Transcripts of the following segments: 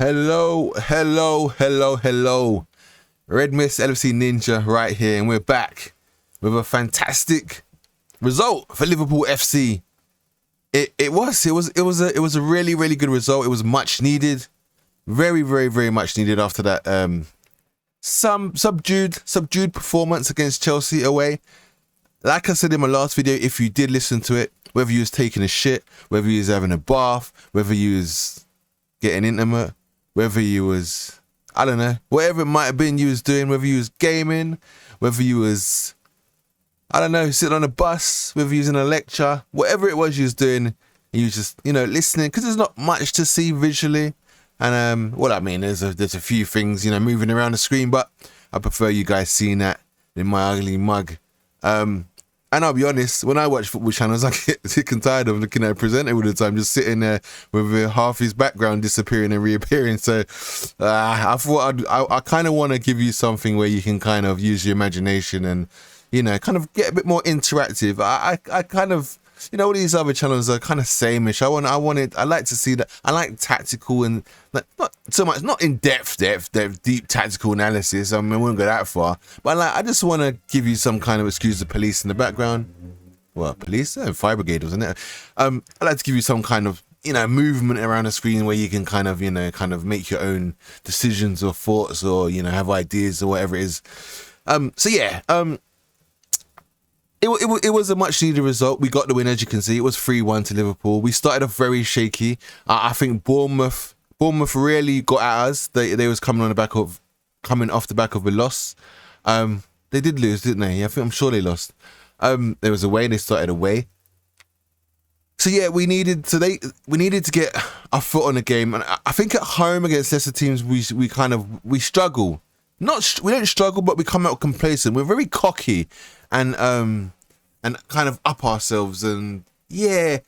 Hello, hello, hello, hello. Red Mist LFC Ninja right here, and we're back with a fantastic result for Liverpool FC. It was a really good result. It was much needed, very much needed after that some subdued performance against Chelsea away. Like I said in my last video, if you did listen to it, whether you was taking a shit, whether you was having a bath, whether you was getting intimate, whether you was, I don't know, whatever it might have been you was doing, whether you was gaming, whether you was, I don't know, sitting on a bus, whether you was in a lecture, whatever it was you was doing, you was just, listening, because there's not much to see visually. And well, I mean, there's a few things, moving around the screen, but I prefer you guys seeing that in my ugly mug. And I'll be honest, when I watch football channels, I get sick and tired of looking at a presenter all the time, just sitting there with half his background disappearing and reappearing. So I thought I kind of want to give you something where you can kind of use your imagination and, kind of get a bit more interactive. I kind of, all these other channels are kind of sameish. I like to see that. I like tactical and not so much, not in depth, deep tactical analysis. I mean, I wouldn't go that far, but I just want to give you some kind of excuse the police in the background. Well, police, fire brigade, wasn't it? I like to give you some kind of, movement around the screen where you can kind of make your own decisions or thoughts or, have ideas or whatever it is. So yeah, It was a much needed result. We got the win, as you can see. It was 3-1 to Liverpool. We started off very shaky. I think Bournemouth really got at us. They was coming off the back of a loss. They did lose, didn't they? I'm sure they lost. There was away. They started away. So yeah, we needed to get our foot on the game. And I think at home against lesser teams, we struggle. We don't struggle, but we come out complacent. We're very cocky and kind of up ourselves. And yeah,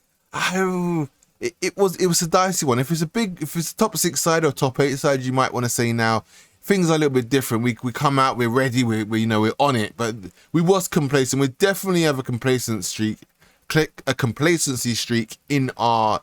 it was a dicey one. If it's a top 6 side or top 8 side, you might want to say now things are a little bit different. We come out, we're ready, we're on it. But we was complacent. We definitely have a complacency streak in our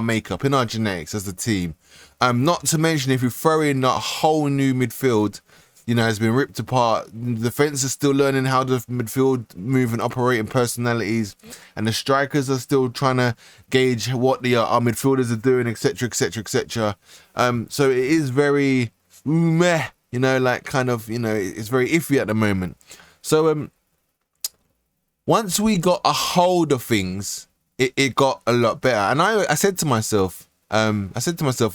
makeup, in our genetics as a team. Not to mention if you throw in that whole new midfield, has been ripped apart. The defense is still learning how the midfield move and operate and personalities, and the strikers are still trying to gauge what our midfielders are doing, etc. So it is very meh, it's very iffy at the moment. So once we got a hold of things, it got a lot better. And I said to myself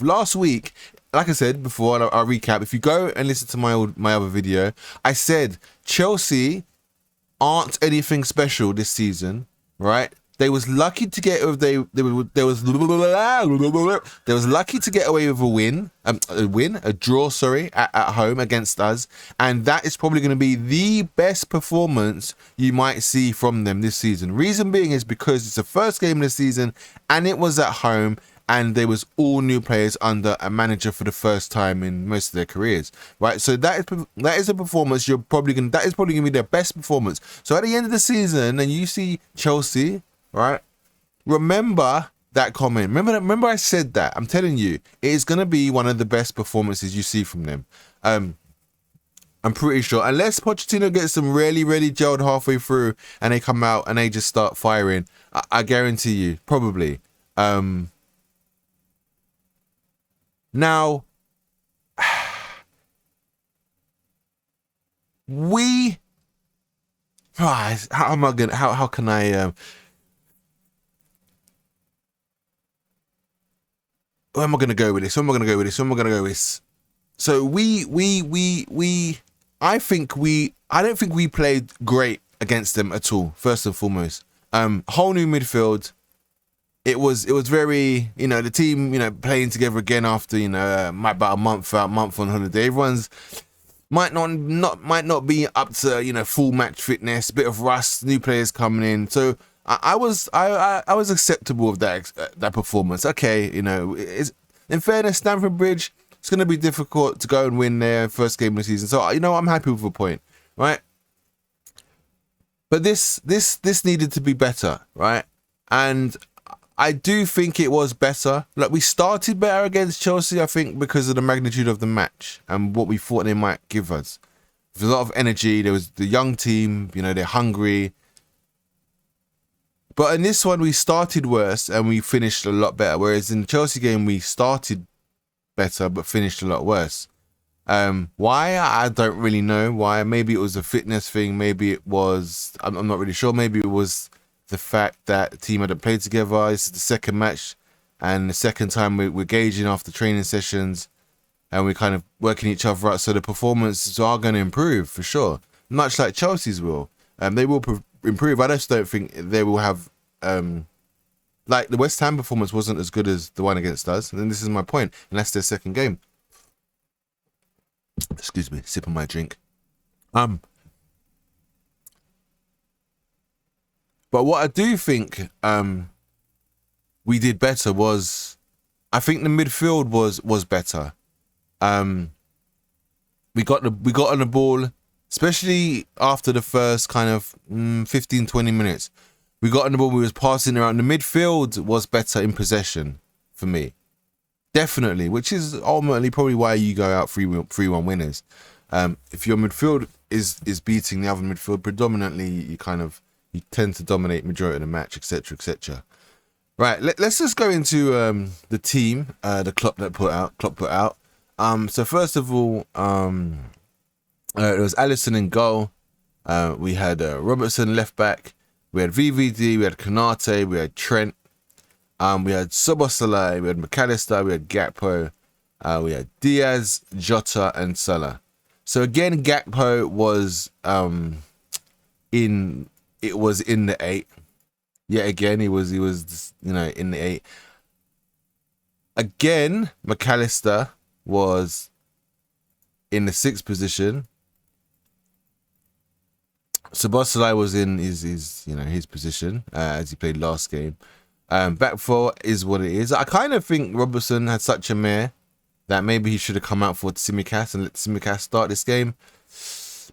last week, like I said before, I'll recap. If you go and listen to my other video, I said Chelsea aren't anything special this season, right? They was lucky to get lucky to get away with a draw, at home against us, and that is probably going to be the best performance you might see from them this season. Reason being is because it's the first game of the season, and it was at home. And they was all new players under a manager for the first time in most of their careers, right? So that is a performance that is probably gonna be their best performance. So at the end of the season, and you see Chelsea, right? Remember that comment. Remember I said that. I'm telling you, it is gonna be one of the best performances you see from them. I'm pretty sure, unless Pochettino gets them really gelled halfway through, and they come out and they just start firing. I guarantee you, probably. Now, how can I, where am I going to go with this? So I don't think we played great against them at all, first and foremost. Whole new midfield. It was very, the team, playing together again after, about a month on holiday. Everyone's might not be up to, full match fitness, bit of rust, new players coming in. So I was acceptable of that performance. Okay, in fairness, Stamford Bridge, it's going to be difficult to go and win their first game of the season. So, I'm happy with a point, right? But this needed to be better, right? And I do think it was better. Like, we started better against Chelsea, I think, because of the magnitude of the match and what we thought they might give us. There's a lot of energy. There was the young team, you know, they're hungry. But in this one, we started worse and we finished a lot better. Whereas in the Chelsea game, we started better but finished a lot worse. Why? I don't really know why. Maybe it was a fitness thing. Maybe it was, I'm not really sure. Maybe it was the fact that the team hadn't played together. This is the second match and the second time we're gauging after training sessions and we're kind of working each other out. So the performances are going to improve for sure. Much like Chelsea's will. They will improve. I just don't think they will have, like the West Ham performance wasn't as good as the one against us. And this is my point. And that's their second game. Excuse me, sipping my drink. But what I do think we did better was, I think the midfield was better. We got on the ball, especially after the first kind of 15-20 minutes. We got on the ball, we was passing around. The midfield was better in possession for me. Definitely, which is ultimately probably why you go out 3-1 winners. If your midfield is beating the other midfield, predominantly you tend to dominate majority of the match, etc., etc. Right, let's just go into the team, the Klopp put out. So first of all, it was Alisson in goal. We had Robertson left back. We had VVD. We had Konate. We had Trent. We had Szoboszlai, we had McAllister, we had Gakpo, we had Diaz, Jota, and Salah. So again, Gakpo was in the 8. Yet again, he was in the 8. Again, McAllister was in the 6th position. Szoboszlai was in his position as he played last game. Back 4 is what it is. I kind of think Robertson had such a mare that maybe he should have come out for Tsimikas and let Tsimikas start this game.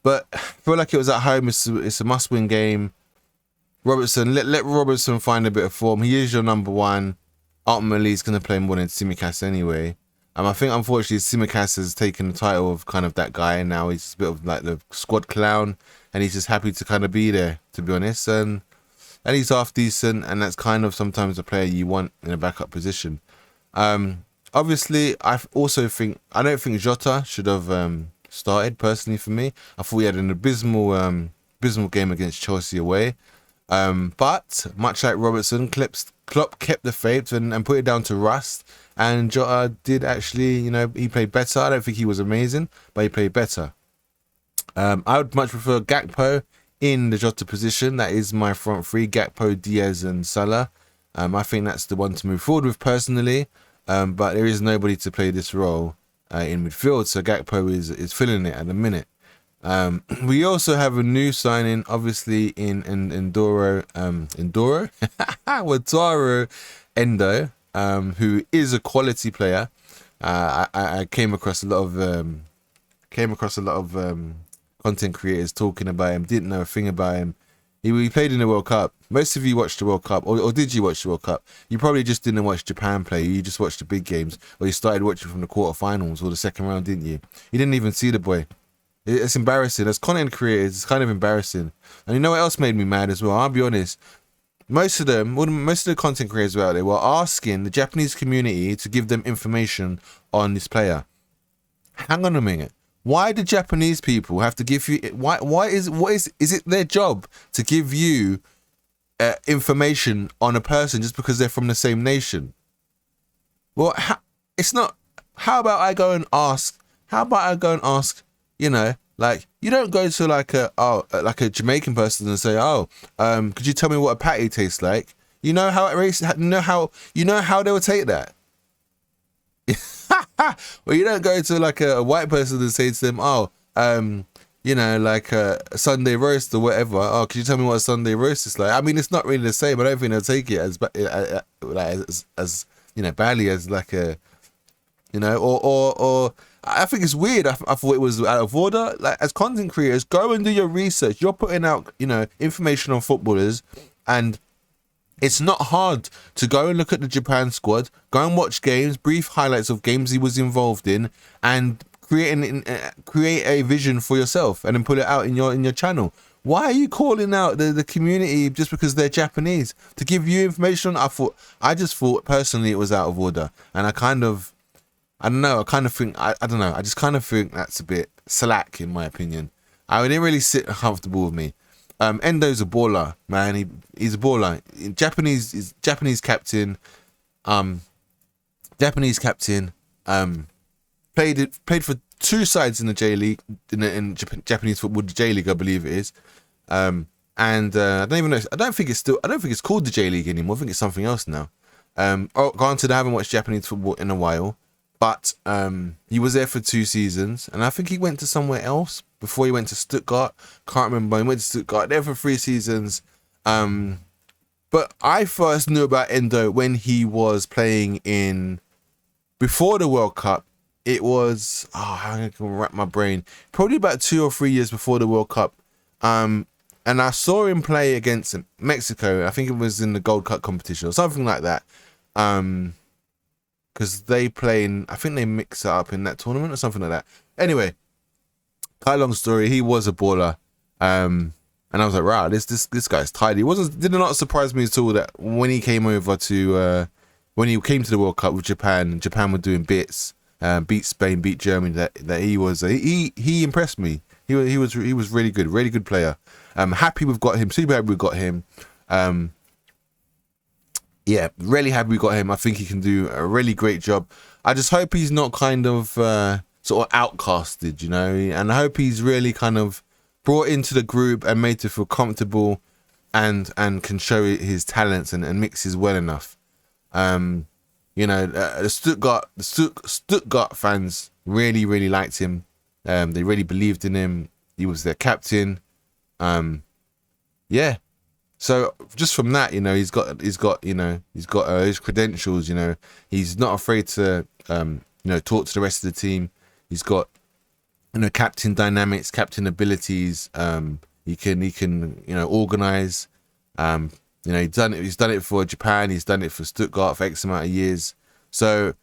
But I feel like it was at home. It's a must-win game. Robertson, let Robertson find a bit of form. He is your number 1. Ultimately, he's going to play more than Tsimikas anyway. I think, unfortunately, Tsimikas has taken the title of kind of that guy, and now he's a bit of like the squad clown, and he's just happy to kind of be there, to be honest. And he's half decent, and that's kind of sometimes a player you want in a backup position. Obviously, I don't think Jota should have started, personally, for me. I thought he had an abysmal game against Chelsea away. But much like Robertson, Klopp kept the faith and put it down to rust. And Jota did actually, he played better. I don't think he was amazing, but he played better. I would much prefer Gakpo in the Jota position. That is my front 3, Gakpo, Diaz, and Salah. I think that's the one to move forward with personally. But there is nobody to play this role in midfield, so Gakpo is filling it at the minute. We also have a new signing, obviously, in Wataru Endo, who is a quality player. I came across a lot of content creators talking about him. Didn't know a thing about him. He played in the World Cup. Most of you watched the World Cup, or did you watch the World Cup? You probably just didn't watch Japan play. You just watched the big games, or you started watching from the quarterfinals or the second round, didn't you? You didn't even see the boy. It's embarrassing. As content creators, it's kind of embarrassing. And you know what else made me mad as well? I'll be honest. Most of the content creators out there were asking the Japanese community to give them information on this player. Hang on a minute. Why do Japanese people have to give you? Why is it their job to give you information on a person just because they're from the same nation? Well, it's not. How about I go and ask? You don't go to like a Jamaican person and say, could you tell me what a patty tastes like? You know how they would take that. Well, you don't go to like a white person and say to them, like a Sunday roast or whatever. Oh, could you tell me what a Sunday roast is like? I mean, it's not really the same. I don't think they'll take it as badly as like a, or I think it's weird. I thought it was out of order. Like, as content creators, go and do your research. You're putting out, information on footballers, and It's not hard to go and look at the Japan squad, go and watch games, brief highlights of games he was involved in, and create a vision for yourself, and then put it out in your channel. Why are you calling out the community just because they're Japanese to give you information? I just thought personally it was out of order, and I don't know. I don't know. I just kind of think that's a bit slack in my opinion. I didn't really sit comfortable with me. Endo's a baller, man. He's a baller. Japanese captain. Played for 2 sides in the J League, in Japanese football, the J League, I believe it is. I don't even know. I don't think it's called the J League anymore. I think it's something else now. Granted, I haven't watched Japanese football in a while, but he was there for 2 seasons, and I think he went to somewhere else before he went to Stuttgart. Can't remember. He went to Stuttgart there for 3 seasons. But I first knew about Endo when he was playing before the World Cup. It was, I can wrap my brain, probably about 2 or 3 years before the World Cup. And I saw him play against Mexico. I think it was in the Gold Cup competition or something like that. Because they I think they mix it up in that tournament or something like that. Anyway, cut a long story, he was a baller. And I was like, wow, this guy's tidy. Did not surprise me at all that when he came over to, when he came to the World Cup with Japan, Japan were doing bits. Beat Spain, beat Germany. That he impressed me. He was really good player. Happy we've got him. Super happy we got him. Yeah, really happy we got him. I think he can do a really great job. I just hope he's not kind of sort of outcasted, you know. And I hope he's really kind of brought into the group and made to feel comfortable, and can show his talents and mixes well enough. You know, the Stuttgart fans really liked him. They really believed in him. He was their captain. Yeah. So just from that, you know, he's got his credentials. You know, he's not afraid to talk to the rest of the team. He's got, you know, captain dynamics, captain abilities. He can organize. You know, he's done it for Japan, he's done it for Stuttgart for X amount of years. So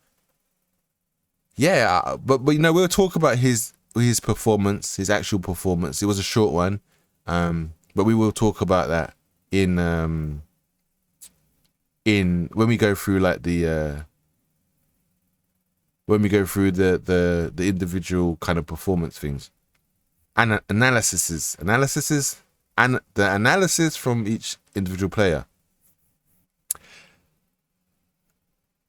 yeah, but you know, we'll talk about his performance, his actual performance. It was a short one. But we will talk about that in when we go through like the individual kind of performance things. And analysis and the analysis from each individual player.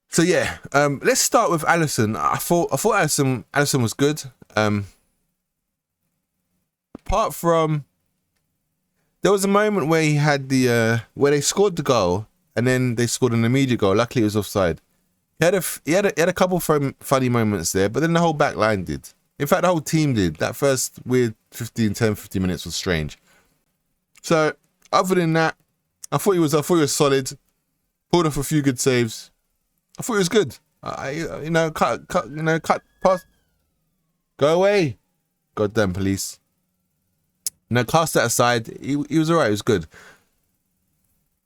So yeah, let's start with Alisson. I thought Alisson was good. Apart from, there was a moment where he had where they scored the goal and then they scored an immediate goal. Luckily, it was offside. He had a couple of funny moments there, but then the whole back line did. In fact, the whole team did. That first weird 15 minutes was strange. So other than that, I thought he was solid. Pulled off a few good saves. I thought he was good. Cut pass. Go away. Goddamn police. Cast that aside. He was alright. He was good.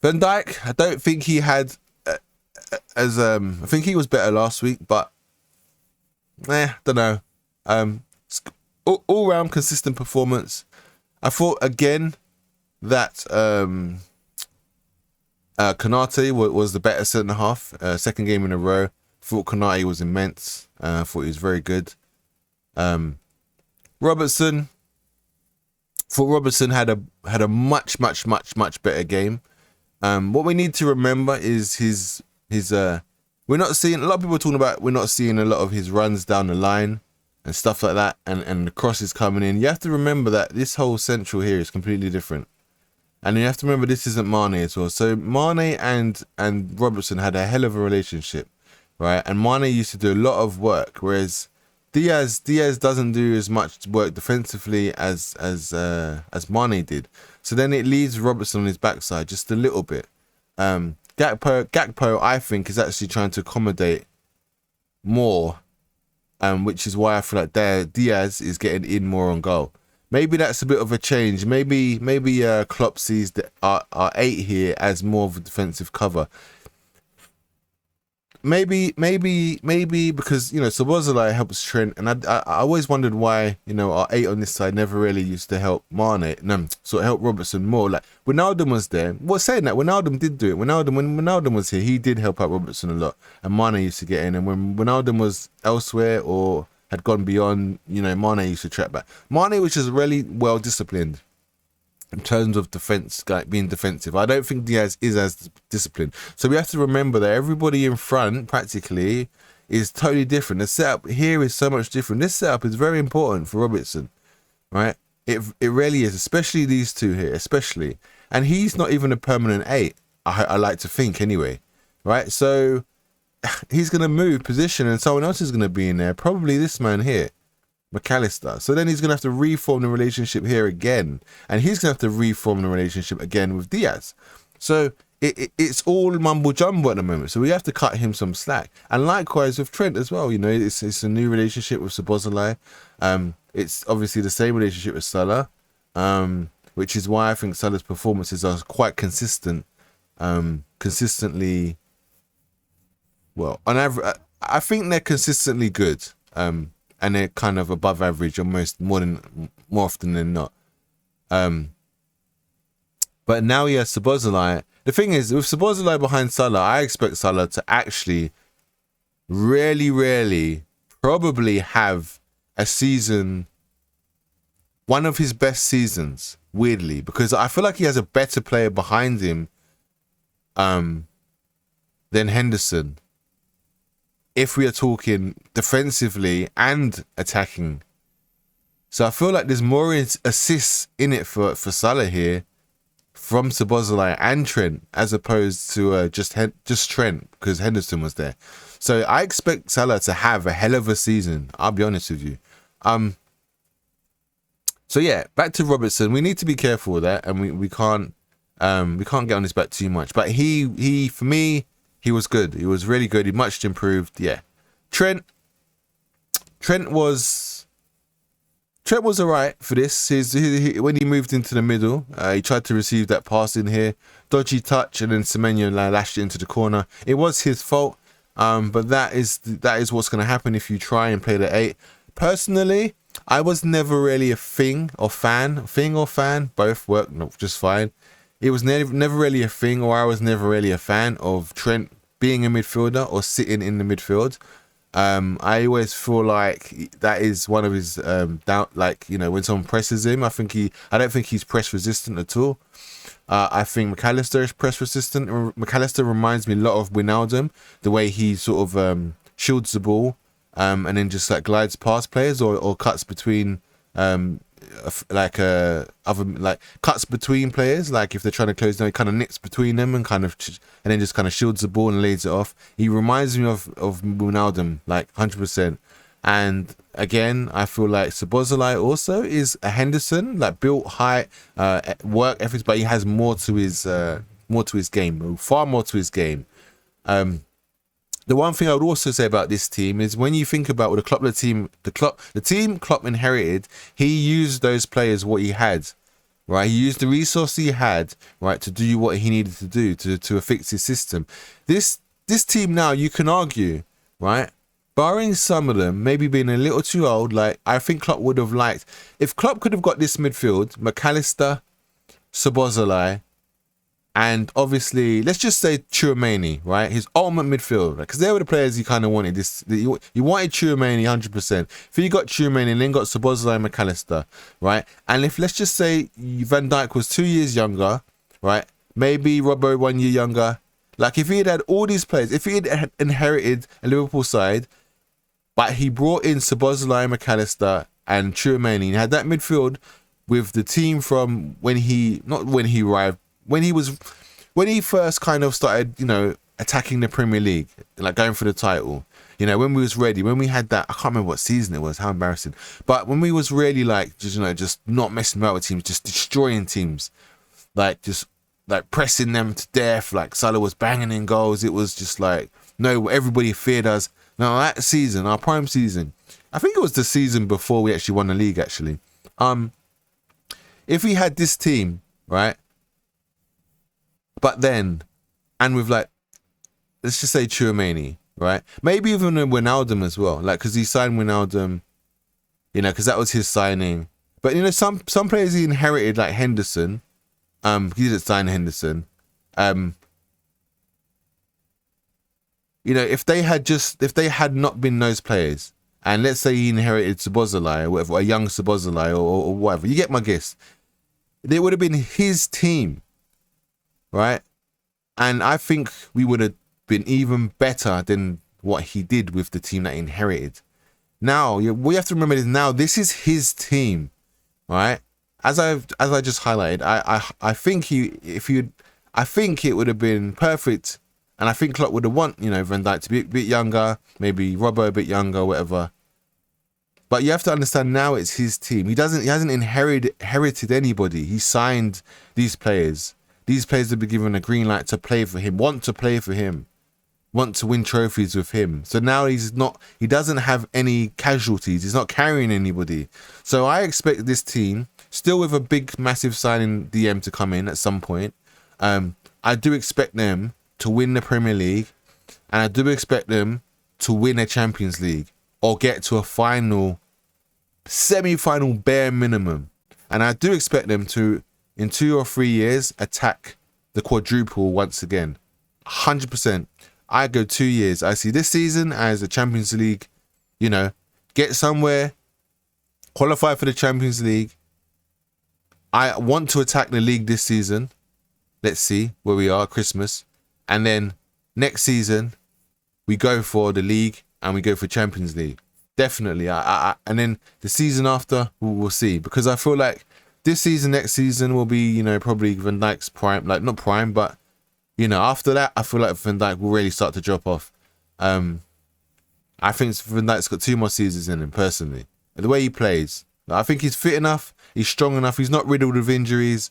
Van Dijk, I don't think he had I think he was better last week, but don't know. All round consistent performance. I thought again that Konate was the better centre half. Second game in a row. Thought Konate was immense. Thought he was very good. Robertson. Thought Robertson had a much better game. What we need to remember is his we're not seeing, a lot of people are talking about, we're not seeing a lot of his runs down the line and stuff like that, and the crosses coming in. You have to remember that this whole central here is completely different. And you have to remember this isn't Mane as well. So Mane and Robertson had a hell of a relationship, right? And Mane used to do a lot of work, whereas Diaz doesn't do as much work defensively as Mane did. So then it leaves Robertson on his backside just a little bit. Gakpo, I think, is actually trying to accommodate more, which is why I feel like Diaz is getting in more on goal. maybe that's a bit of a change. Maybe Klopp sees our 8 here as more of a defensive cover. Maybe because, you know, Szoboszlai helps Trent, and I always wondered why, you know, our 8 on this side never really used to help Mane, no, sort of help Robertson more. Like Wijnaldum was there. Well, saying that, Wijnaldum did do it. When Wijnaldum was here, he did help out Robertson a lot, and Mane used to get in. And when Wijnaldum was elsewhere or had gone beyond, you know, Mane used to track back. Mane was just really well disciplined in terms of defense, like being defensive. I don't think Diaz is as disciplined. So we have to remember that everybody in front practically is totally different. The setup here is so much different. This setup is very important for Robertson, right? It really is, especially these two here, especially. And he's not even a permanent 8, I like to think anyway, right? So he's going to move position and someone else is going to be in there, probably this man here, McAllister. So then he's going to have to reform the relationship here again. And he's going to have to reform the relationship again with Diaz. So it's all mumble jumble at the moment. So we have to cut him some slack. And likewise with Trent as well. You know, it's a new relationship with Szoboszlai. It's obviously the same relationship with Salah, which is why I think Salah's performances are quite consistent. Consistently, well, on average, I think they're consistently good. And they're kind of above average more often than not. But now he has Szoboszlai. The thing is, with Szoboszlai behind Salah, I expect Salah to actually really probably have a season, one of his best seasons, weirdly, because I feel like he has a better player behind him than Henderson. If we are talking defensively and attacking. So I feel like there's more assists in it for Salah here from Szoboszlai and Trent, as opposed to just Trent, because Henderson was there. So I expect Salah to have a hell of a season, I'll be honest with you. So yeah, back to Robertson. We need to be careful with that, and we can't get on his back too much. But he for me, he was good. He was really good. He much improved. Yeah. Trent was all right for this. When he moved into the middle, he tried to receive that pass in here. Dodgy touch, and then Semenyo lashed it into the corner. It was his fault, but that is what's going to happen if you try and play the 8. Personally, I was never really a thing or fan, both work just fine. It was never really a thing, or I was never really a fan of Trent being a midfielder or sitting in the midfield. I always feel like that is one of his doubt. Like, you know, when someone presses him, I don't think he's press resistant at all. I think McAllister is press resistant. McAllister reminds me a lot of Wijnaldum, the way he sort of shields the ball and then just like glides past players or cuts between cuts between players. Like if they're trying to close down, he kind of nips between them and then just kind of shields the ball and lays it off. He reminds me of Wijnaldum, like 100%. And again, I feel like Szoboszlai also is a Henderson, like built high, work ethics, but he has more to his game, far more to his game. The one thing I would also say about this team is when you think about the team Klopp inherited, he used those players what he had, right? He used the resource he had, right, to do what he needed to do to fix his system. This team now, you can argue, right, barring some of them maybe being a little too old, like I think Klopp would have liked, if Klopp could have got this midfield, McAllister, Szoboszlai, and obviously, let's just say Tchouaméni, right? His ultimate midfield, because they were the players you kind of wanted. You wanted Tchouaméni 100%. If you got Tchouaméni and then got Szoboszlai and McAllister, right? And if, let's just say Van Dijk was 2 years younger, right? Maybe Robbo 1 year younger. Like if he had all these players, if he had inherited a Liverpool side, but he brought in Szoboszlai, McAllister and Tchouaméni, and had that midfield with the team from when he arrived, when he first kind of started, you know, attacking the Premier League, like going for the title, you know, when we was ready, when we had that, I can't remember what season it was, how embarrassing, but when we was really like, just, you know, just not messing about with teams, just destroying teams, like just like pressing them to death, like Salah was banging in goals, it was just like, no, everybody feared us. Now that season, our prime season, I think it was the season before we actually won the league actually, if he had this team, right? But then, and with like, let's just say Tchouaméni, right? Maybe even Wijnaldum as well, like because he signed Wijnaldum, you know, because that was his signing. But you know, some players he inherited, like Henderson. He didn't sign Henderson. You know, if they had not been those players, and let's say he inherited Szoboszlai or whatever, a young Szoboszlai or whatever, you get my guess. It would have been his team, right? And I think we would have been even better than what he did with the team that he inherited. Now, we have to remember is now this is his team, right? As I just highlighted, I think I think it would have been perfect. And I think Klopp would have want, you know, Van Dijk to be a bit younger, maybe Robbo a bit younger, whatever. But you have to understand now it's his team. He hasn't inherited anybody. He signed these players. These players have been given a green light to play for him, want to play for him, want to win trophies with him. So now he doesn't have any casualties. He's not carrying anybody. So I expect this team, still with a big, massive signing DM to come in at some point. I do expect them to win the Premier League, and I do expect them to win a Champions League or get to a final, semi-final bare minimum. And I do expect them to, in 2 or 3 years, attack the quadruple once again. 100%. I go 2 years. I see this season as a Champions League, you know, get somewhere, qualify for the Champions League. I want to attack the league this season. Let's see where we are at Christmas. And then next season, we go for the league and we go for Champions League. Definitely. And then the season after, we'll see. Because I feel like this season, next season will be, you know, probably Van Dijk's prime. Like, not prime, but, you know, after that, I feel like Van Dijk will really start to drop off. I think Van Dijk's got 2 more seasons in him, personally. The way he plays. I think he's fit enough. He's strong enough. He's not riddled with injuries.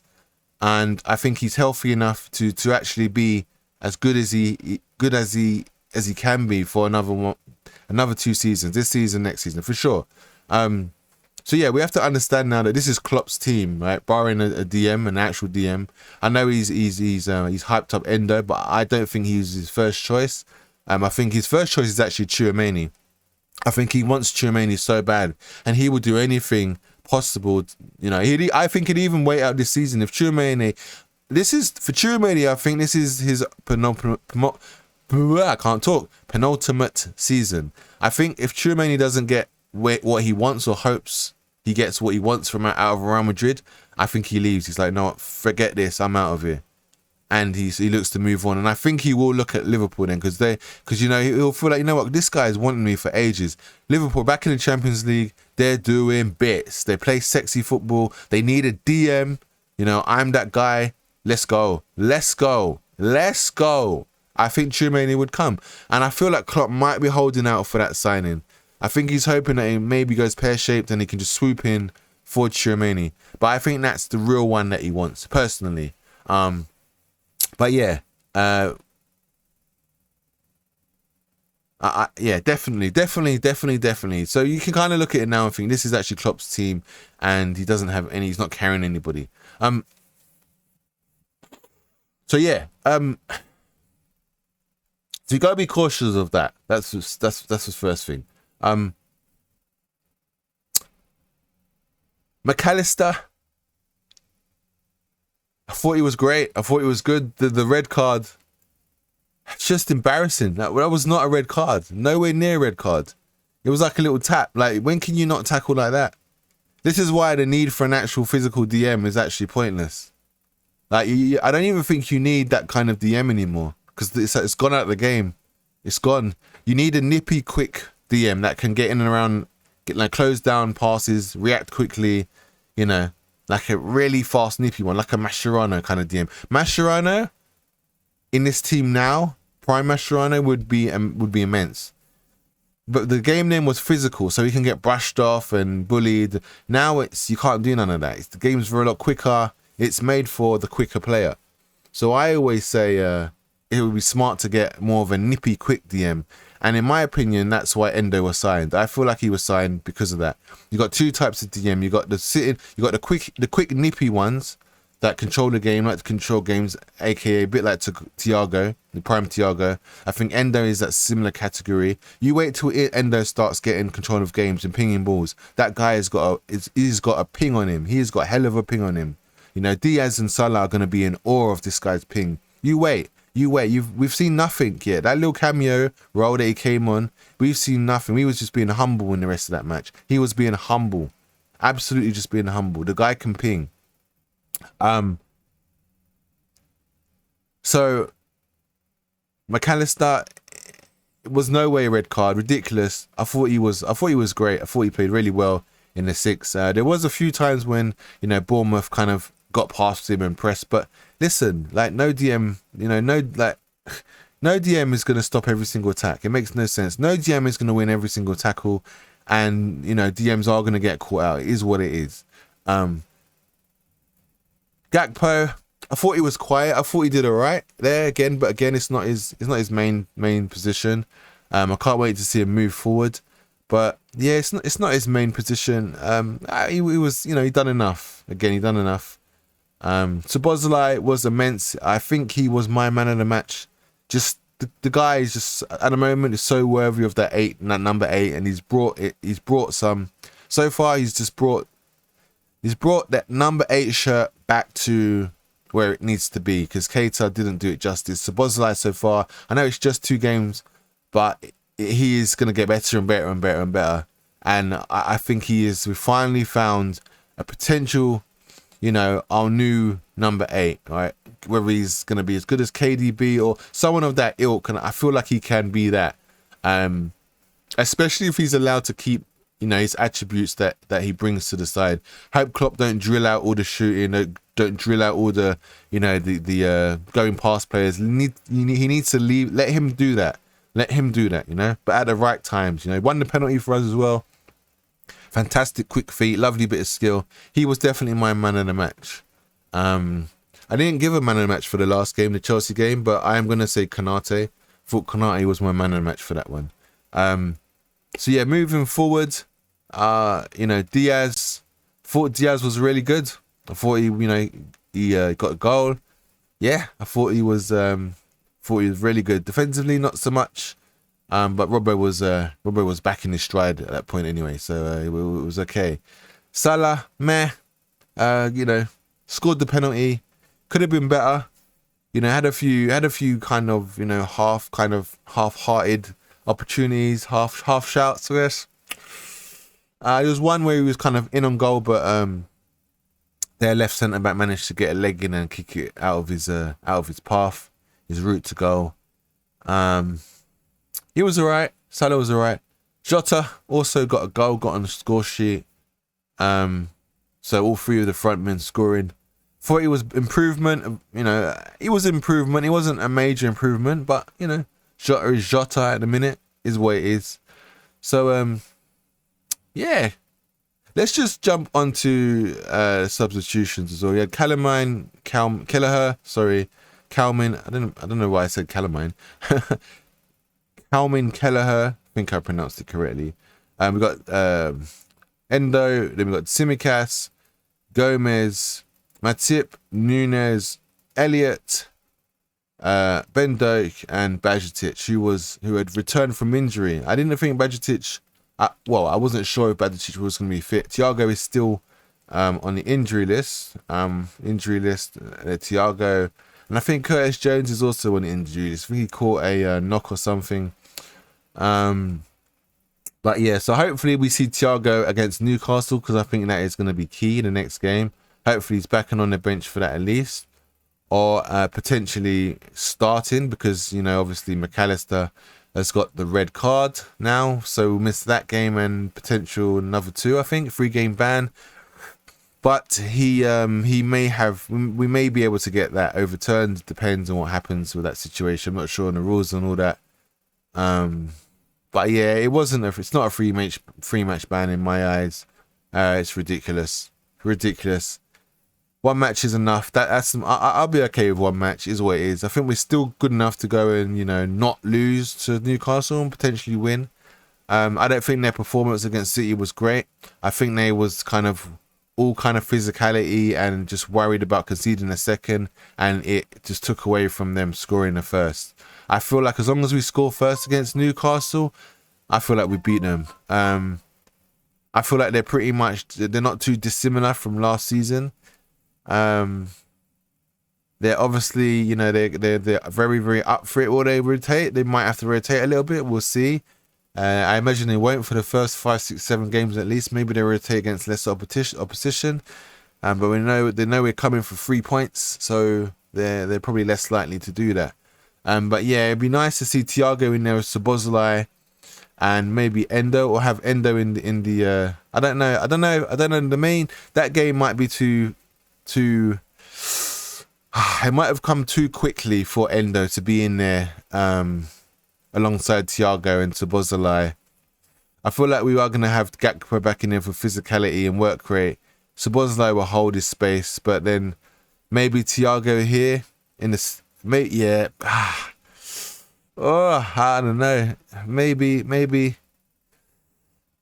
And I think he's healthy enough to actually be as good as he can be for another 2 seasons, this season, next season, for sure. So yeah, we have to understand now that this is Klopp's team, right? Barring a DM, an actual DM. I know he's hyped up Endo, but I don't think he's his first choice. I think his first choice is actually Tchouaméni. I think he wants Tchouaméni so bad, and he will do anything possible. You know, I think he'd even wait out this season if Tchouaméni. This is for Tchouaméni. I think this is his penultimate season. I think if Tchouaméni doesn't get what he wants or hopes he gets what he wants from out of Real Madrid, I think he leaves. He's like, no, forget this. I'm out of here. And he looks to move on. And I think he will look at Liverpool then because you know, he'll feel like, you know what, this guy's wanted me for ages. Liverpool back in the Champions League, they're doing bits. They play sexy football. They need a DM. You know, I'm that guy. Let's go. Let's go. Let's go. I think Tchouaméni would come. And I feel like Klopp might be holding out for that signing. I think he's hoping that he maybe goes pear-shaped and he can just swoop in for Tchouaméni. But I think that's the real one that he wants, personally. But yeah. Yeah, definitely. So you can kind of look at it now and think this is actually Klopp's team and he doesn't have any, he's not carrying anybody. So yeah, so you gotta be cautious of that. That's the first thing. McAllister, I thought he was great. I thought he was good. The red card, it's just embarrassing. That was not a red card. Nowhere near a red card. It was like a little tap. Like, when can you not tackle like that? This is why the need for an actual physical DM is actually pointless. Like, I don't even think you need that kind of DM anymore because it's gone out of the game. It's gone. You need a nippy, quick DM that can get in and around, get like close down passes, react quickly, you know, like a really fast, nippy one, like a Mascherano kind of DM. Mascherano in this team now, prime Mascherano would be immense. But the game name was physical, so he can get brushed off and bullied. Now you can't do none of that. The game's a lot quicker. It's made for the quicker player. So I always say, it would be smart to get more of a nippy, quick DM. And in my opinion, that's why Endo was signed. I feel like he was signed because of that. You got two types of DM. You got the sitting, you got the quick nippy ones that control the game, like to control games, aka a bit like Thiago, the prime Thiago. I think Endo is that similar category. You wait till Endo starts getting control of games and pinging balls. That guy has got he's got a ping on him. He's got a hell of a ping on him. You know, Diaz and Salah are going to be in awe of this guy's ping. You wait. We've seen nothing yet. That little cameo role that he came on, we've seen nothing. He was just being humble in the rest of that match. He was being humble, absolutely just being humble. The guy can ping. So McAllister, it was no way a red card. Ridiculous. I thought he was great. I thought he played really well in the six. There was a few times when, you know, Bournemouth kind of got past him and pressed, but listen, like no DM, you know, no DM is going to stop every single attack. It makes no sense. No DM is going to win every single tackle, and you know, DMs are going to get caught out. It is what it is. Gakpo, I thought he was quiet. I thought he did all right there again, but again, it's not his main position. I can't wait to see him move forward. But yeah, it's not his main position. He was, you know, he done enough. Again, he done enough. Szoboszlai was immense. I think he was my man of the match. Just the guy is just at the moment is so worthy of that number 8, and he's brought some. So far, he's brought that number 8 shirt back to where it needs to be, because Keita didn't do it justice. Szoboszlai so far, I know it's just 2 games, but he is going to get better and better and better and better. And I think we finally found a potential, you know, our new number 8, right? Whether he's going to be as good as KDB or someone of that ilk, and I feel like he can be that. Especially if he's allowed to keep, you know, his attributes that he brings to the side. Hope Klopp don't drill out all the shooting, don't drill out all the, you know, the going past players. He needs to leave. Let him do that. Let him do that, you know, but at the right times. You know, won the penalty for us as well. Fantastic quick feet, lovely bit of skill. He was definitely my man of the match. I didn't give a man of the match for the last game, the Chelsea game, but I am going to say Konate. Thought Konate was my man of the match for that one. So yeah, moving forward, you know, Diaz. Thought Diaz was really good. I thought he got a goal. Yeah, I thought he was really good. Defensively, not so much. But Robbo was back in his stride at that point anyway, so it was okay. Salah, meh. You know, scored the penalty. Could have been better. You know, had a few kind of, you know, half-hearted opportunities, half shouts. I guess. There was one where he was kind of in on goal, but their left centre back managed to get a leg in and kick it out of his path, his route to goal. He was alright. Salah was alright. Jota also got a goal, got on the score sheet. So all 3 of the front men scoring. Thought it was improvement. You know, it was improvement. It wasn't a major improvement, but you know, Jota is Jota at the minute, is what it is. So yeah. Let's just jump onto substitutions as well. Yeah, Kellerman. I don't know why I said Kellerman. Kalman Kelleher, I think I pronounced it correctly. We got Endo, then we got Tsimikas, Gomez, Matip, Nunes, Elliott, Ben Doak, and Bajcetic, who had returned from injury. I didn't think Bajcetic. I wasn't sure if Bajcetic was going to be fit. Thiago is still on the injury list. Thiago, and I think Curtis Jones is also on the injury list. I think he caught a knock or something. But yeah, so hopefully we see Thiago against Newcastle, because I think that is going to be key in the next game. Hopefully he's back and on the bench for that at least, or potentially starting, because you know, obviously McAllister has got the red card now, so we'll miss that game and potential another 2, I think, 3-game ban. But we may be able to get that overturned. Depends on what happens with that situation. I'm not sure on the rules and all that. But yeah, it's not a free match ban in my eyes. It's ridiculous. One match is enough. I'll be okay with one match. Is what it is. I think we're still good enough to go and not lose to Newcastle and potentially win. I don't think their performance against City was great. I think they was kind of physicality and just worried about conceding a second, and it just took away from them scoring the first. I feel like as long as we score first against Newcastle, I feel like we beat them. I feel like they're not too dissimilar from last season. They're obviously, they're very, very up for it. Will they rotate? They might have to rotate a little bit. We'll see. I imagine they won't for the first 5, 6, 7 games at least. Maybe they rotate against less opposition. But they know we're coming for 3 points, so they're probably less likely to do that. But yeah, it'd be nice to see Thiago in there with Szoboszlai and maybe Endo, or have Endo in the I don't know. That game might be too. It might have come too quickly for Endo to be in there. Alongside Thiago and Szoboszlai. I feel like we are going to have Gakpo back in there for physicality and work rate. Szoboszlai will hold his space, but then maybe Thiago here in the yeah. Oh, I don't know. Maybe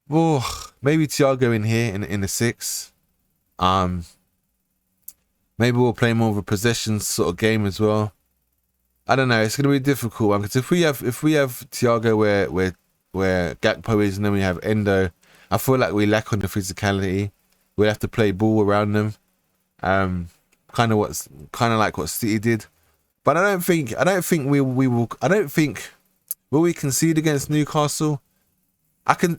Thiago in here in the 6. Maybe we'll play more of a possession sort of game as well. I don't know. It's going to be a difficult one, because if we have Thiago where Gakpo is, and then we have Endo, I feel like we lack on the physicality. We'll have to play ball around them, kind of like what City did. But I don't think we will. I don't think will we concede against Newcastle.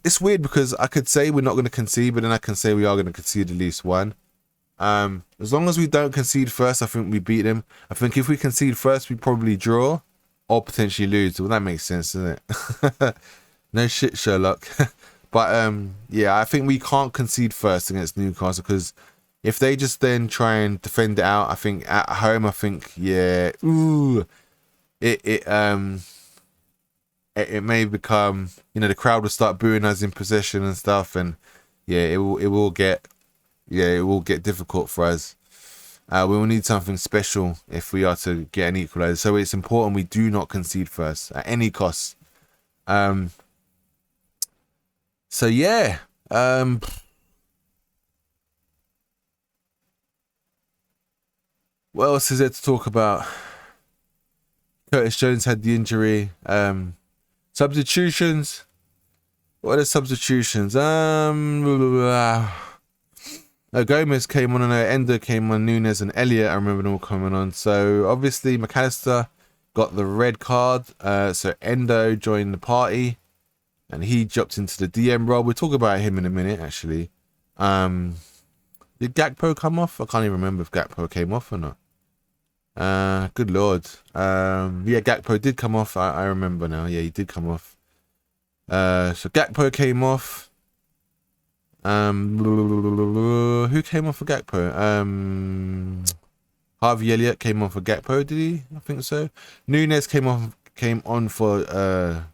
It's weird because I could say we're not going to concede, but then I can say we are going to concede at least one. As long as we don't concede first, I think we beat them. I think if we concede first, we probably draw or potentially lose. Well, that makes sense, doesn't it? No shit, Sherlock. But yeah, I think we can't concede first against Newcastle, because if they just then try and defend it out, I think at home, yeah, it may become, the crowd will start booing us in possession and stuff, and yeah, it will get difficult for us. We will need something special if we are to get an equaliser. So it's important we do not concede first at any cost. So yeah. What else is there to talk about? Curtis Jones had the injury. Substitutions. What are substitutions? Gomez came on, and Endo came on, Nunes and Elliott, I remember them all coming on. So obviously McAllister got the red card. So Endo joined the party, and he jumped into the DM role. We'll talk about him in a minute, actually. Did Gakpo come off? I can't even remember if Gakpo came off or not. Good lord. Yeah, Gakpo did come off. I remember now. Yeah, he did come off. So Gakpo came off. Who came off for Gakpo? Harvey Elliott came on for Gakpo, did he? I think so. Nunes came on for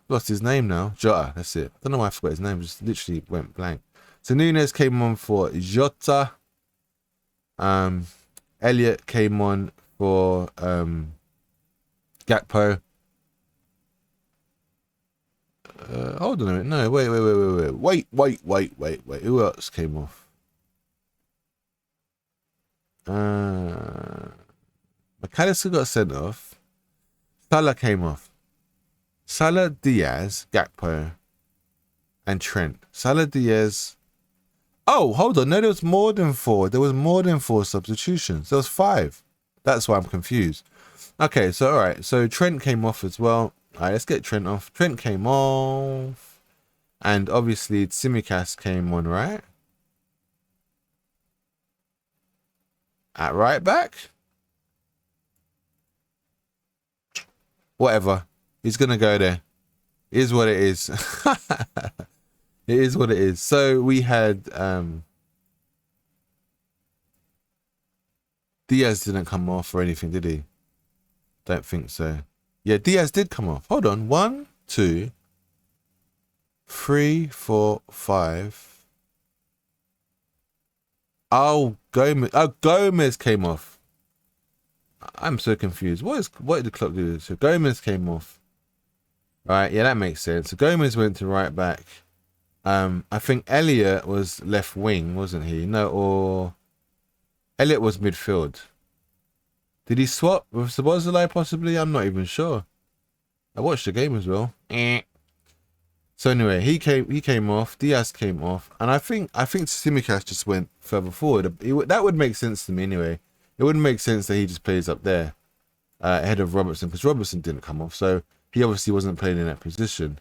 lost his name now. Jota, that's it. I don't know why I forgot his name, just literally went blank. So Nunes came on for Jota. Elliott came on for Gakpo. Hold on a minute. No, wait. Who else came off? McAllister got sent off. Salah came off. Salah, Diaz, Gakpo, and Trent. Salah, Diaz. Oh, hold on. No, there was more than 4. There was more than 4 substitutions. There was 5. That's why I'm confused. Okay, so all right. So Trent came off as well. All right, let's get Trent off. Trent came off. And obviously Tsimikas came on, right? At right back? Whatever. He's going to go there. It is what it is. It is what it is. So we had Diaz didn't come off or anything, did he? Don't think so. Yeah, Diaz did come off. Hold on. 1, 2, 3, 4, 5. Oh, Gomez. Oh, Gomez came off. I'm so confused. What did the clock do? So Gomez came off. Right, yeah, that makes sense. So Gomez went to right back. I think Elliot was left wing, wasn't he? No, or Elliot was midfield. Did he swap with Szoboszlai possibly? I'm not even sure. I watched the game as well. So anyway, he came off. Diaz came off, and I think Tsimikas just went further forward. That would make sense to me anyway. It wouldn't make sense that he just plays up there ahead of Robertson, because Robertson didn't come off, so he obviously wasn't playing in that position,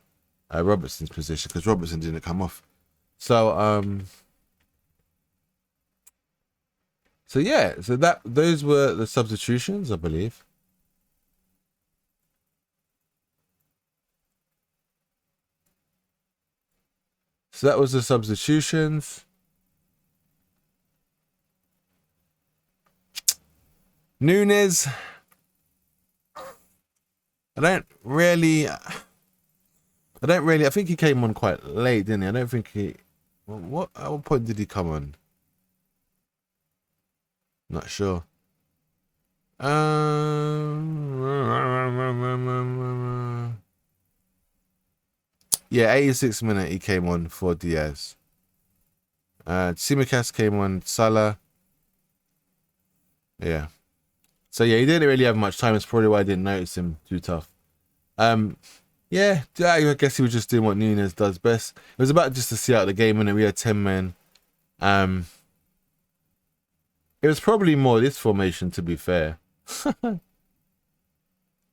Robertson's position, because Robertson didn't come off. So so yeah, so those were the substitutions, I believe. So that was the substitutions. Nunes, I think he came on quite late, didn't he? I don't think he, at what point did he come on? Not sure. Yeah, 86th minute he came on for Diaz. Tsimikas came on, Salah. Yeah. So yeah, he didn't really have much time. It's probably why I didn't notice him too tough. Yeah, I guess he was just doing what Nunes does best. It was about just to see out the game, and we had 10 men. It was probably more this formation, to be fair.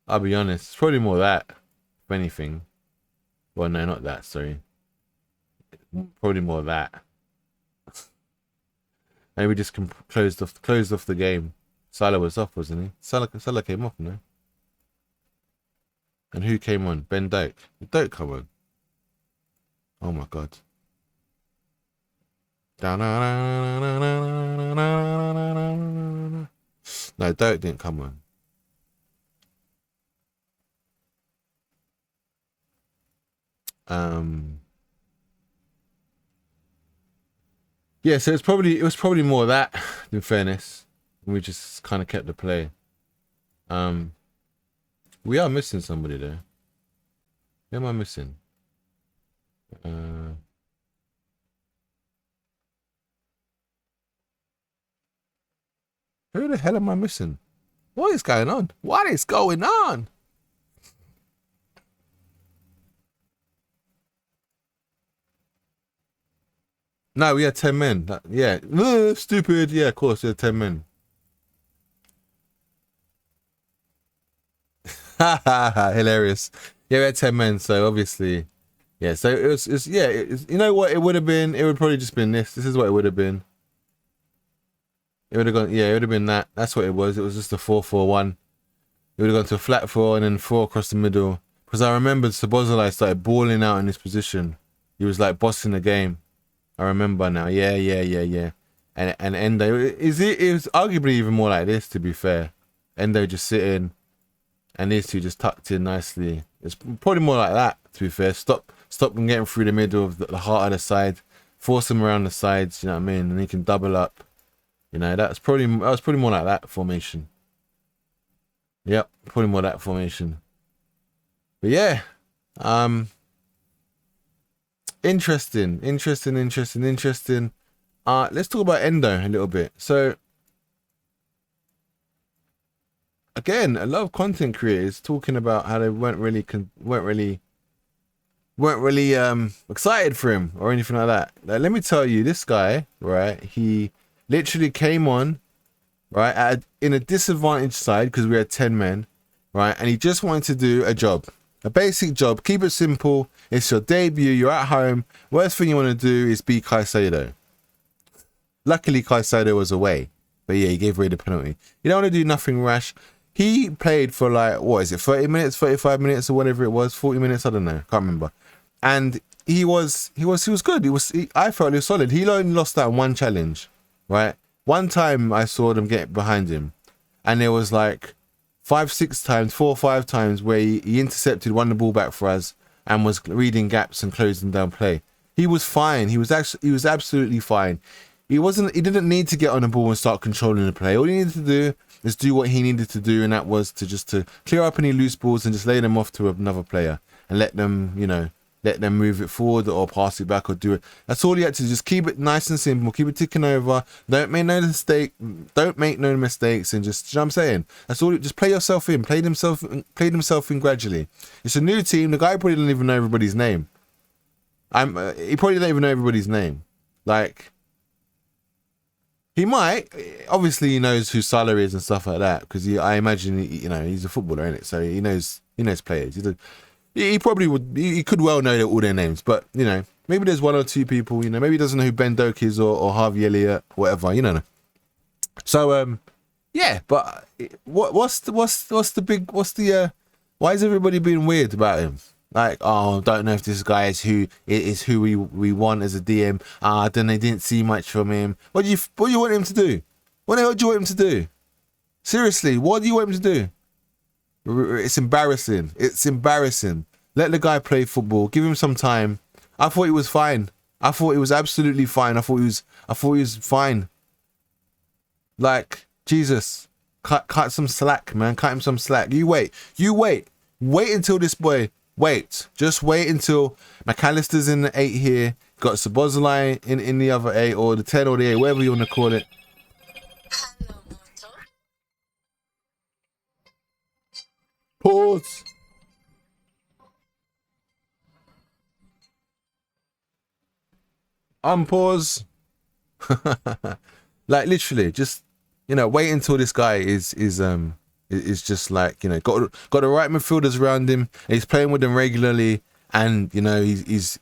I'll be honest. It's probably more that, if anything. Well, no, not that, sorry. Probably more that. Maybe just closed off the game. Salah was off, wasn't he? Salah came off, no? And who came on? Ben Doak. Did Doak come on? Oh my god. No, Doak didn't come on. Yeah, so it was probably more that, in fairness. We just kind of kept the play. We are missing somebody there. Who am I missing? Who the hell am I missing? What is going on? What is going on? No, we had 10 men. Yeah. Stupid. Yeah, of course, we had 10 men. Hilarious. Yeah, we had 10 men, so obviously. Yeah, so you know what it would have been? It would probably just been this. This is what it would have been. It would have gone, yeah, it would have been that. That's what it was. It was just a 4-4-1. It would have gone to a flat 4 and then 4 across the middle. Because I remember Szoboszlai started balling out in this position. He was like bossing the game. I remember now. Yeah. And Endo, it was arguably even more like this, to be fair. Endo just sitting, and these two just tucked in nicely. It's probably more like that, to be fair. Stop them getting through the middle of the heart of the side, force them around the sides. You know what I mean? And he can double up. You know, that was probably more like that formation. Yep, probably more that formation. But yeah, interesting. Let's talk about Endo a little bit. So again, a lot of content creators talking about how they weren't really excited for him or anything like that. Now, let me tell you, this guy, right? He literally came on, right, in a disadvantaged side because we had 10 men, right, and he just wanted to do a job. A basic job. Keep it simple. It's your debut. You're at home. Worst thing you want to do is beat Caicedo. Luckily, Caicedo was away. But yeah, he gave away the penalty. You don't want to do nothing rash. He played for like, what is it, 30 minutes, 35 minutes or whatever it was, 40 minutes, I don't know. Can't remember. And he was good. I felt he was solid. He only lost that one challenge, right? One time I saw them get behind him. And there was like 4 or 5 times where he intercepted, won the ball back for us, and was reading gaps and closing down play. He was fine. He was absolutely fine. He didn't need to get on the ball and start controlling the play. All he needed to do is do what he needed to do, and that was to clear up any loose balls and just lay them off to another player and let them, let them move it forward or pass it back or do it. That's all he had to do. Just keep it nice and simple. Keep it ticking over. Don't make no mistake. Don't make no mistakes. And just, you know what I'm saying? That's all. Just play yourself in. Play himself in gradually. It's a new team. The guy probably doesn't even know everybody's name. He probably don't even know everybody's name. Like, he might. Obviously, he knows who Salah is and stuff like that, because I imagine he's a footballer, isn't it? So he knows players. He probably would. He could well know all their names, but maybe there's one or two people. Maybe he doesn't know who Ben Doak is or Harvey Elliott, whatever. So yeah. But what's the why is everybody being weird about him? Like, oh, don't know if this guy is who we want as a DM. Then they didn't see much from him. What do you want him to do? What the hell do you want him to do? Seriously, what do you want him to do? It's embarrassing. It's embarrassing. Let the guy play football. Give him some time. I thought he was fine. I thought he was absolutely fine. I thought he was fine. Like, Jesus, cut some slack, man. Cut him some slack. You wait. Wait until this boy. Just wait until McAllister's in the 8 here. Got Szoboszlai in the other 8, or the 10 or the 8, whatever you want to call it. Pause. Unpause. Like, literally, just wait until this guy is just like, got the right midfielders around him, and he's playing with them regularly, and he's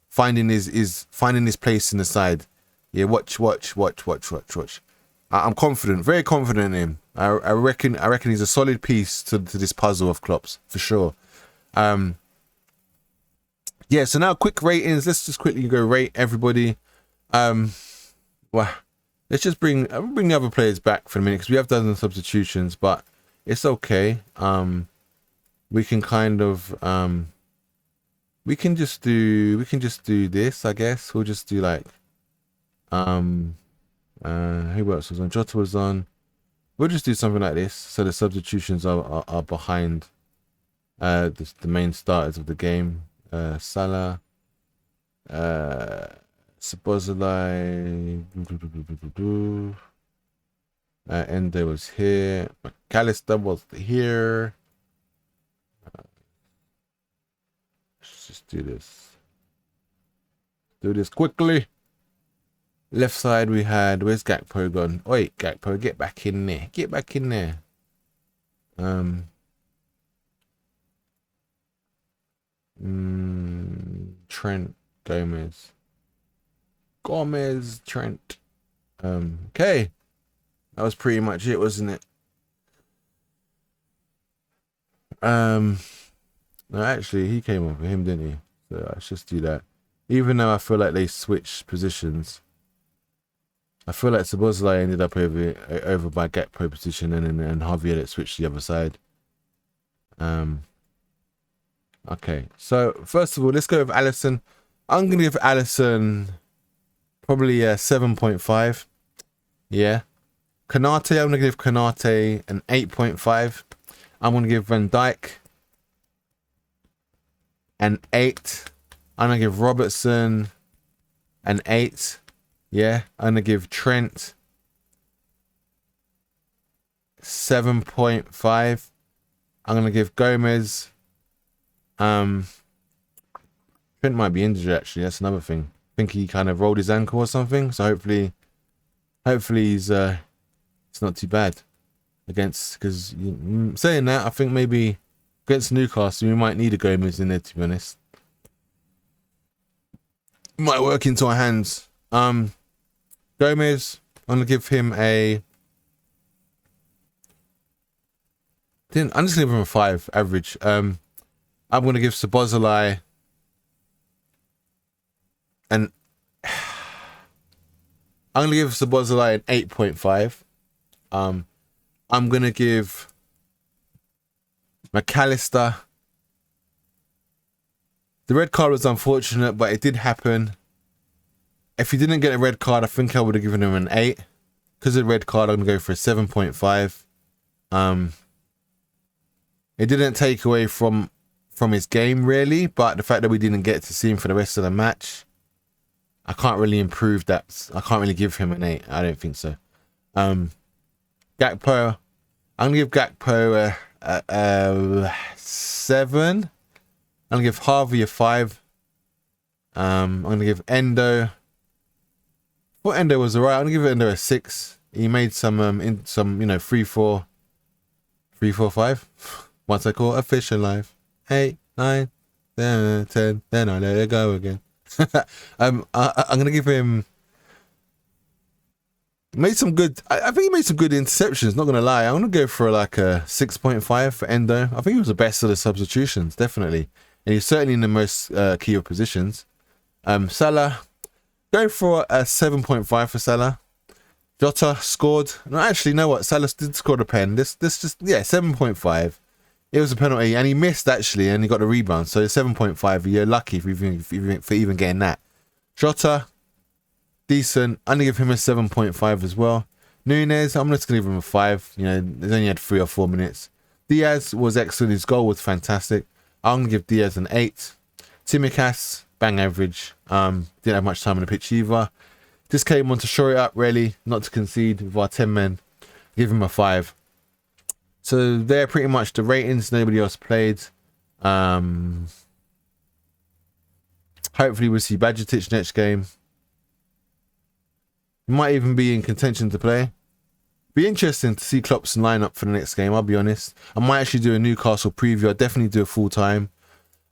finding his place in the side. Yeah, watch. I'm confident, very confident in him. I reckon he's a solid piece to this puzzle of Klopp's, for sure. Yeah, so now quick ratings. Let's just quickly go rate everybody. Well, let's just bring the other players back for a minute, because we have done the substitutions, but it's okay. We can kind of we can just do this, I guess. We'll just do like who else was on? Jota was on. We'll just do something like this, so the substitutions are behind the main starters of the game. Salah, Szoboszlai, Ende was here, McAllister was here. Let's just do this. Do this quickly. Left side we had, where's Gakpo gone? Wait, Gakpo, get back in there. Get back in there. Trent, Gomez, Trent. Okay. That was pretty much it, wasn't it? No, actually, he came off for him, didn't he? So let's just do that. Even though I feel like they switched positions, I feel like Szoboszlai ended up over by Gakpo position, and Harvey Elliott switched to the other side. Okay, so first of all, let's go with Alisson. I'm gonna give Alisson probably a 7.5. Yeah. Konate, I'm gonna give Konate an 8.5. I'm gonna give Van Dijk an 8. I'm gonna give Robertson an 8. Yeah, I'm gonna give Trent 7.5. I'm gonna give Gomez. Trent might be injured, actually. That's another thing. I think he kind of rolled his ankle or something. So hopefully he's it's not too bad against. Because saying that, I think maybe against Newcastle we might need a Gomez in there. To be honest, might work into our hands. Gomez, I'm gonna give him a. I'm just gonna give him a 5 average. I'm gonna give Szoboszlai an. I'm gonna give Szoboszlai an 8.5. I'm gonna give McAllister. The red card was unfortunate, but it did happen. If he didn't get a red card, I think I would have given him an 8. Because of the red card, I'm going to go for a 7.5. It didn't take away from his game, really. But the fact that we didn't get to see him for the rest of the match, I can't really improve that. I can't really give him an 8. I don't think so. Gakpo, I'm going to give Gakpo a 7. I'm going to give Harvey a 5. I'm going to give Endo. Well, Endo was alright. I'm going to give Endo a 6. He made some, you know, 3-4, 5. Once I caught a fish alive. 8, 9, 10, then I let it go again. I'm going to give him... Made some good... I think he made some good interceptions, not going to lie. I'm going to go for like a 6.5 for Endo. I think he was the best of the substitutions, definitely. And he's certainly in the most key of positions. Salah, go for a 7.5 for Salah. Jota scored. No, actually, you know what? Salah did score the pen. This just, yeah, 7.5. It was a penalty, and he missed, actually, and he got the rebound. So 7.5, you're lucky for even getting that. Jota, decent. I'm going to give him a 7.5 as well. Nunez, I'm just going to give him a 5. You know, he's only had 3 or 4 minutes. Diaz was excellent. His goal was fantastic. I'm going to give Diaz an 8. Tsimikas, bang average. Didn't have much time on the pitch either. Just came on to shore it up, really, not to concede with our 10 men. Give him a 5. So they're pretty much the ratings. Nobody else played. Hopefully we'll see Bajcetic next game. He might even be in contention to play. Be interesting to see Klopp's lineup for the next game, I'll be honest. I might actually do a Newcastle preview. I'll definitely do a full time.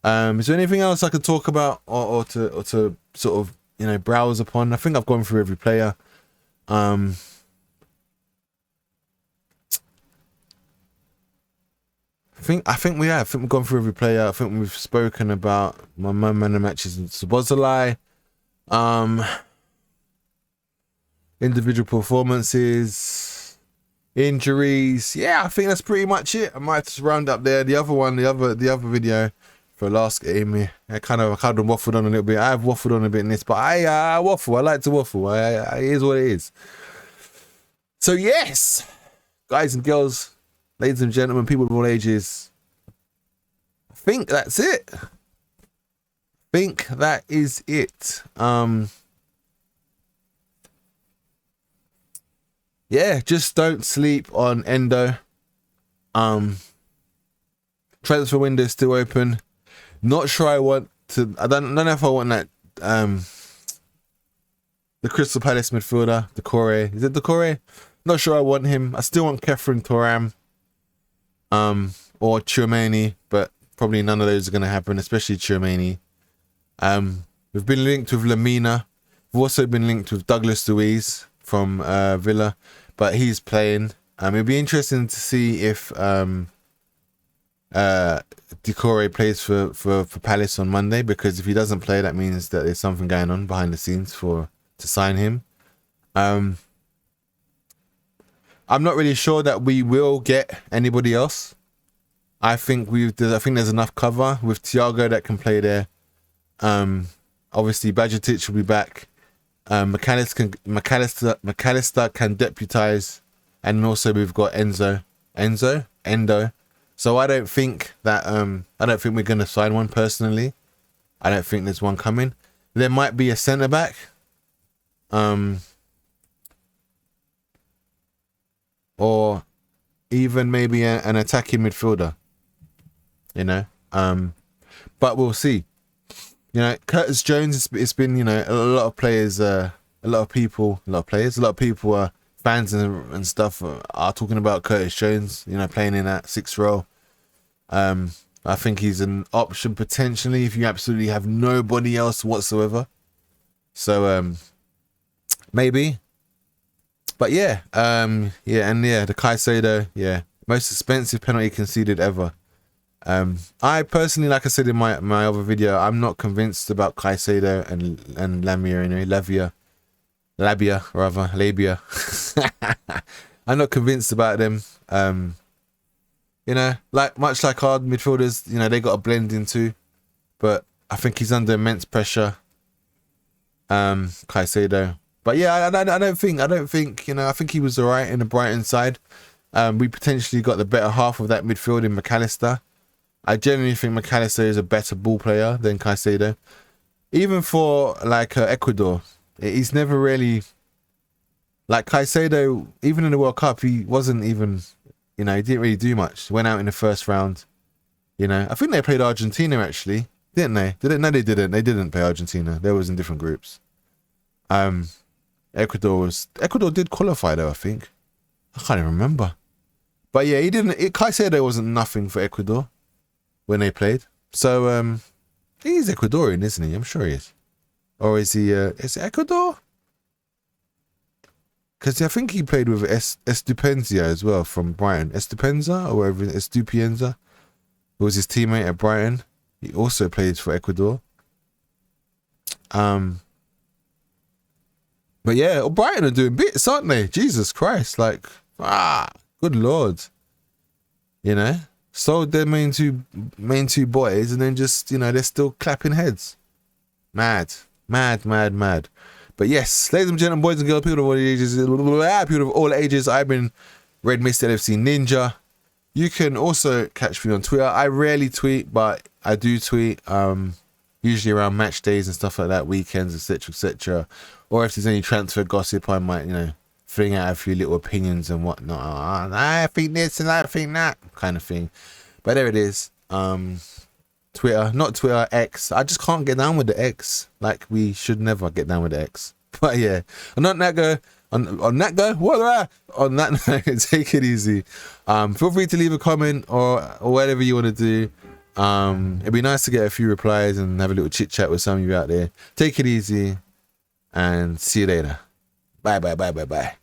Is there anything else I could talk about or to sort of, you know, browse upon? I think I've gone through every player. I think we have. I think we've gone through every player. I think we've spoken about my man of the matches in Szoboszlai. Individual performances, injuries. Yeah, I think that's pretty much it. I might just round up there. The other one, the other video for last game, I kind of waffled on a little bit. I have waffled on a bit in this, but I waffle. I like to waffle. It is what it is. So yes, guys and girls, ladies and gentlemen, people of all ages, I think that's it. I think that is it. Yeah, just don't sleep on Endo. Transfer window is still open. Not sure I want to. I don't know if I want that. The Crystal Palace midfielder, Decore. Is it Decore? Not sure I want him. I still want Kefren Turam. Or Tchouaméni, but probably none of those are going to happen, especially Tchouaméni. We've been linked with Lamina. We've also been linked with Douglas Luiz from Villa, but he's playing. It'll be interesting to see if Decore plays for Palace on Monday, because if he doesn't play, that means that there's something going on behind the scenes to sign him. I'm not really sure that we will get anybody else. I think there's enough cover with Thiago that can play there. Obviously Bajcetic will be back. McAllister can deputise, and also we've got Endo. So I don't think we're going to sign one personally. I don't think there's one coming. There might be a centre back. Or even maybe an attacking midfielder. You know, but we'll see. You know, Curtis Jones, it's been, you know, a lot of players, a lot of people are fans and stuff are talking about Curtis Jones, you know, playing in that 6th role. I think he's an option potentially if you absolutely have nobody else whatsoever. So, maybe. But yeah, the Caicedo, most expensive penalty conceded ever. I personally, like I said in my other video, I'm not convinced about Caicedo and Lamia, you know, Labia. I'm not convinced about them. You know, much like our midfielders, you know, they got to blend into, but I think he's under immense pressure. Caicedo. But yeah, I don't think, you know, I think he was all right in the Brighton side. We potentially got the better half of that midfield in McAllister. I genuinely think McAllister is a better ball player than Caicedo. Even for like Ecuador, he's never really, like Caicedo, even in the World Cup, he wasn't even, you know, he didn't really do much. Went out in the first round, you know. I think they played Argentina actually, didn't they? No, they didn't. They didn't play Argentina. They was in different groups. Ecuador did qualify though, I think. I can't even remember. But yeah, he didn't. Caicedo wasn't nothing for Ecuador when they played. So he's Ecuadorian, isn't he? I'm sure he is. Or is he? Is it Ecuador? Because I think he played with Estupenzia as well from Brighton. Estupenza or whatever. Estupienza, who was his teammate at Brighton. He also played for Ecuador. But yeah, Brighton are doing bits, aren't they? Jesus Christ, like, good Lord. You know, sold their main two boys, and then just, you know, they're still clapping heads. Mad. But yes, ladies and gentlemen, boys and girls, people of all ages, I've been Red Mist LFC Ninja. You can also catch me on Twitter. I rarely tweet, but I do tweet. Usually around match days and stuff like that, weekends, etc. Or if there's any transfer gossip, I might, you know, fling out a few little opinions and whatnot. I think this and I think that kind of thing. But there it is. Twitter, not Twitter, X. I just can't get down with the X. Like, we should never get down with the X. But yeah, on that note, take it easy. Feel free to leave a comment or whatever you want to do. It'd be nice to get a few replies and have a little chit chat with some of you out there. Take it easy and see you later. Bye.